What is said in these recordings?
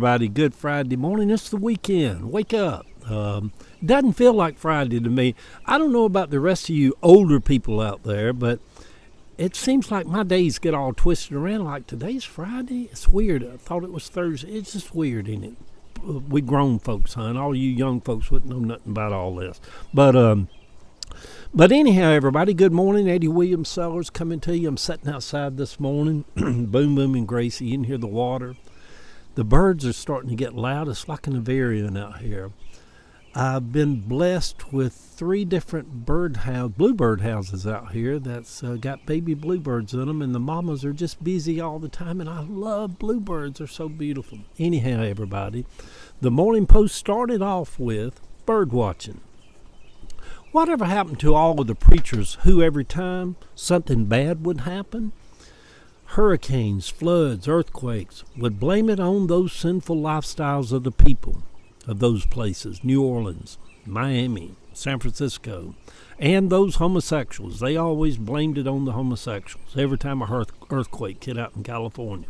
everybody. Good Friday morning. It's the weekend. Wake up. Doesn't feel like Friday to me. I don't know about the rest of you older people out there, but it seems like my days get all twisted around like today's Friday. It's weird. I thought it was Thursday. It's just weird, isn't it? We grown folks, huh? And all you young folks wouldn't know nothing about all this. But anyhow, everybody, good morning. Eddie Williams Sellers coming to you. I'm sitting outside this morning. Boom, boom, and Gracie. You can hear the water. The birds are starting to get loud. It's like an Avarian out here. I've been blessed with 3 different bluebird houses out here that's got baby bluebirds in them, and the mamas are just busy all the time, and I love bluebirds. They're so beautiful. Anyhow, everybody, the Morning Post started off with bird watching. Whatever happened to all of the preachers who every time something bad would happen, hurricanes, floods, earthquakes, would blame it on those sinful lifestyles of the people of those places, New Orleans, Miami, San Francisco, and those homosexuals. They always blamed it on the homosexuals every time a earthquake hit out in California.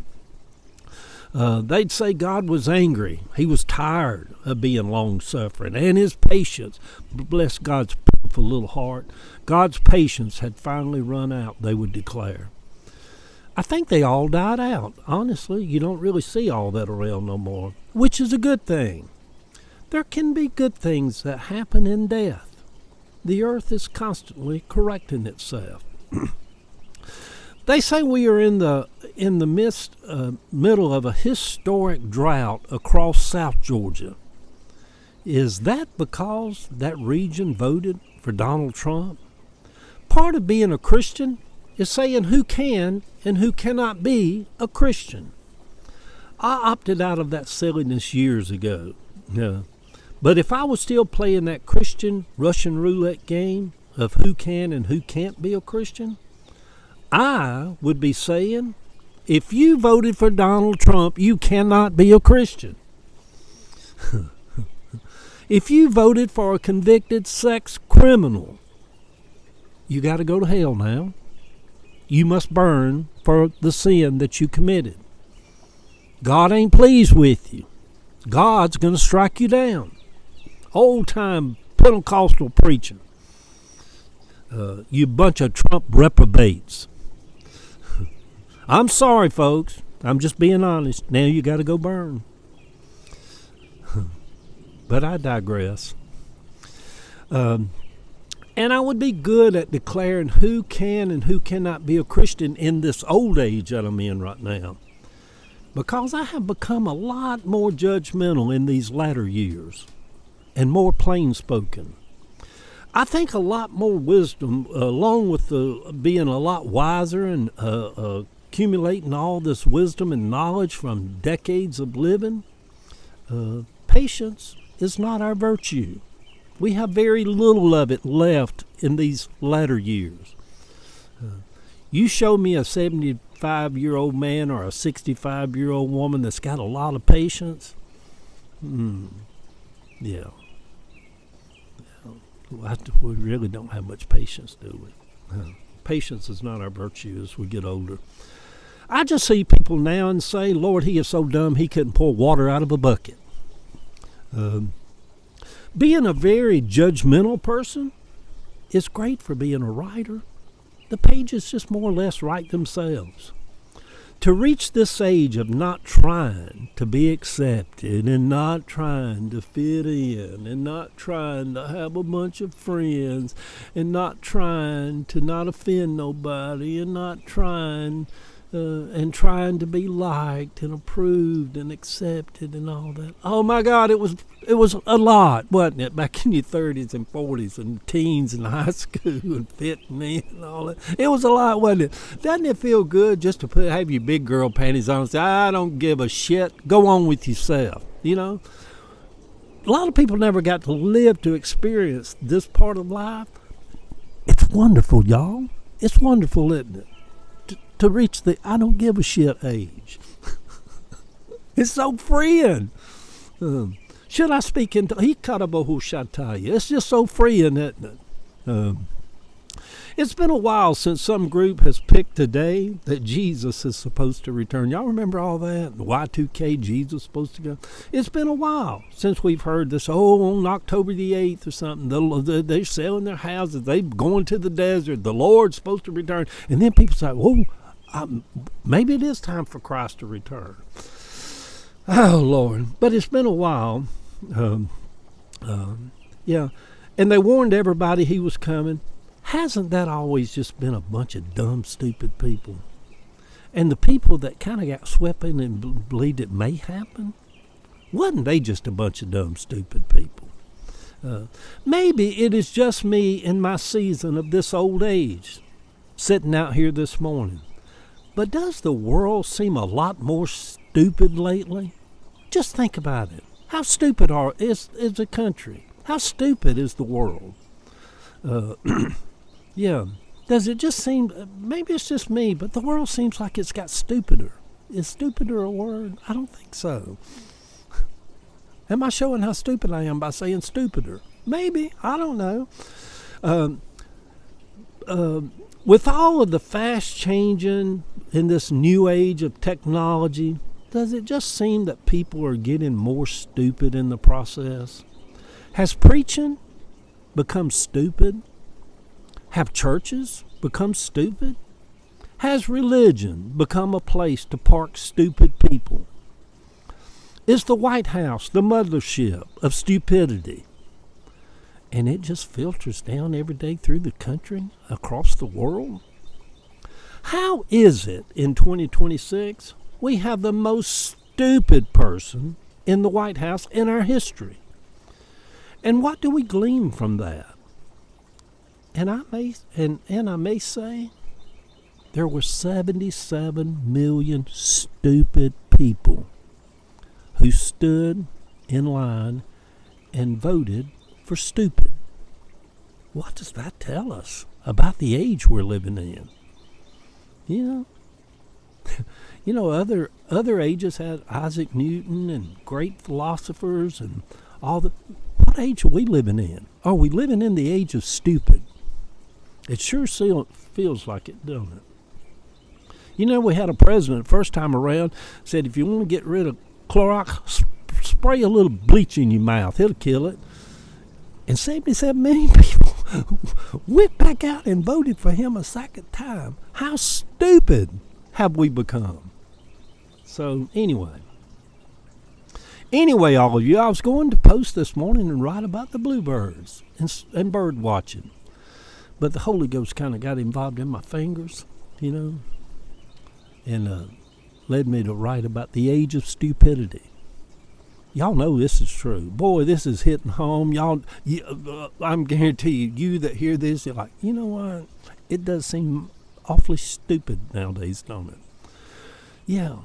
They'd say God was angry. He was tired of being long-suffering, and his patience, bless God's pitiful little heart, God's patience had finally run out, they would declare. I think they all died out. Honestly, you don't really see all that around no more, which is a good thing. There can be good things that happen in death. The earth is constantly correcting itself. They say we are in the middle of a historic drought across South Georgia. Is that because that region voted for Donald Trump? Part of being a Christian is saying who can and who cannot be a Christian. I opted out of that silliness years ago. But if I was still playing that Christian Russian roulette game of who can and who can't be a Christian, I would be saying, if you voted for Donald Trump, you cannot be a Christian. If you voted for a convicted sex criminal, you got to go to hell now. You must burn for the sin that you committed. God ain't pleased with you. God's going to strike you down. Old-time Pentecostal preaching. You bunch of Trump reprobates. I'm sorry, folks. I'm just being honest. Now you got to go burn. But I digress. And I would be good at declaring who can and who cannot be a Christian in this old age that I'm in right now, because I have become a lot more judgmental in these latter years and more plain-spoken. I think a lot more wisdom, along with being a lot wiser and accumulating all this wisdom and knowledge from decades of living, patience is not our virtue. We have very little of it left in these latter years. You show me a 75-year-old man or a 65-year-old woman that's got a lot of patience, yeah. We really don't have much patience, do we? Patience is not our virtue as we get older. I just see people now and say, Lord, he is so dumb he couldn't pour water out of a bucket. Being a very judgmental person is great for being a writer. The pages just more or less write themselves. To reach this age of not trying to be accepted and not trying to fit in and not trying to have a bunch of friends and not trying to not offend nobody and not trying to be liked and approved and accepted and all that. Oh my God, it was a lot, wasn't it? Back in your 30s and 40s and teens and high school and fitting in and all that. It was a lot, wasn't it? Doesn't it feel good just to have your big girl panties on and say, I don't give a shit. Go on with yourself, you know? A lot of people never got to live to experience this part of life. It's wonderful, y'all. It's wonderful, isn't it? To reach the I don't give a shit age. It's so freeing. Should I speak into Hikarabohu Shataya? It's just so freeing, isn't it? It's been a while since some group has picked a day that Jesus is supposed to return. Y'all remember all that? Y2K, Jesus supposed to go. It's been a while since we've heard this, on October the 8th or something. They're selling their houses. They're going to the desert. The Lord's supposed to return. And then people say, whoa, maybe it is time for Christ to return. Oh, Lord. But it's been a while. Yeah. And they warned everybody he was coming. Hasn't that always just been a bunch of dumb, stupid people? And the people that kind of got swept in and believed it may happen, wasn't they just a bunch of dumb, stupid people? Maybe it is just me in my season of this old age, sitting out here this morning. But does the world seem a lot more stupid lately? Just think about it. How stupid is the country? How stupid is the world? Yeah. Does it just seem, maybe it's just me, but the world seems like it's got stupider. Is stupider a word? I don't think so. Am I showing how stupid I am by saying stupider? Maybe. I don't know. With all of the fast changing in this new age of technology, does it just seem that people are getting more stupid in the process? Has preaching become stupid? Have churches become stupid? Has religion become a place to park stupid people? Is the White House the mothership of stupidity? And it just filters down every day through the country, across the world? How is it in 2026 we have the most stupid person in the White House in our history? And what do we glean from that? And I may say there were 77 million stupid people who stood in line and voted for stupid. What does that tell us about the age we're living in? Other ages had Isaac Newton and great philosophers and all the. What age are we living in? Are we living in the age of stupid? It sure feels like it, don't it? We had a president first time around said if you want to get rid of Clorox, spray a little bleach in your mouth. It'll kill it. And 77 million people went back out and voted for him a second time. How stupid have we become? So anyway, all of you, I was going to post this morning and write about the bluebirds and bird watching. But the Holy Ghost kind of got involved in my fingers, and led me to write about the age of stupidity. Y'all know this is true. Boy, this is hitting home. I'm guarantee you that hear this, you're like, you know what? It does seem awfully stupid nowadays, don't it? Yeah,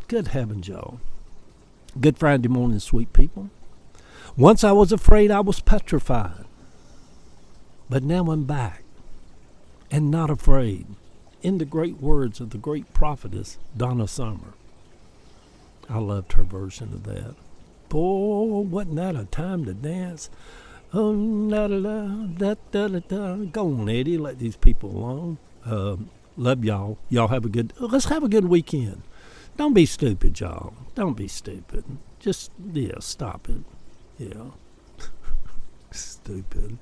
good heavens, y'all. Good Friday morning, sweet people. Once I was afraid I was petrified. But now I'm back and not afraid. In the great words of the great prophetess, Donna Summer. I loved her version of that. Boy, wasn't that a time to dance? Oh, la la la, da da da da. Go on, Eddie, let these people alone. Love y'all. Y'all let's have a good weekend. Don't be stupid, y'all. Don't be stupid. Just, stop it. Yeah. Stupid.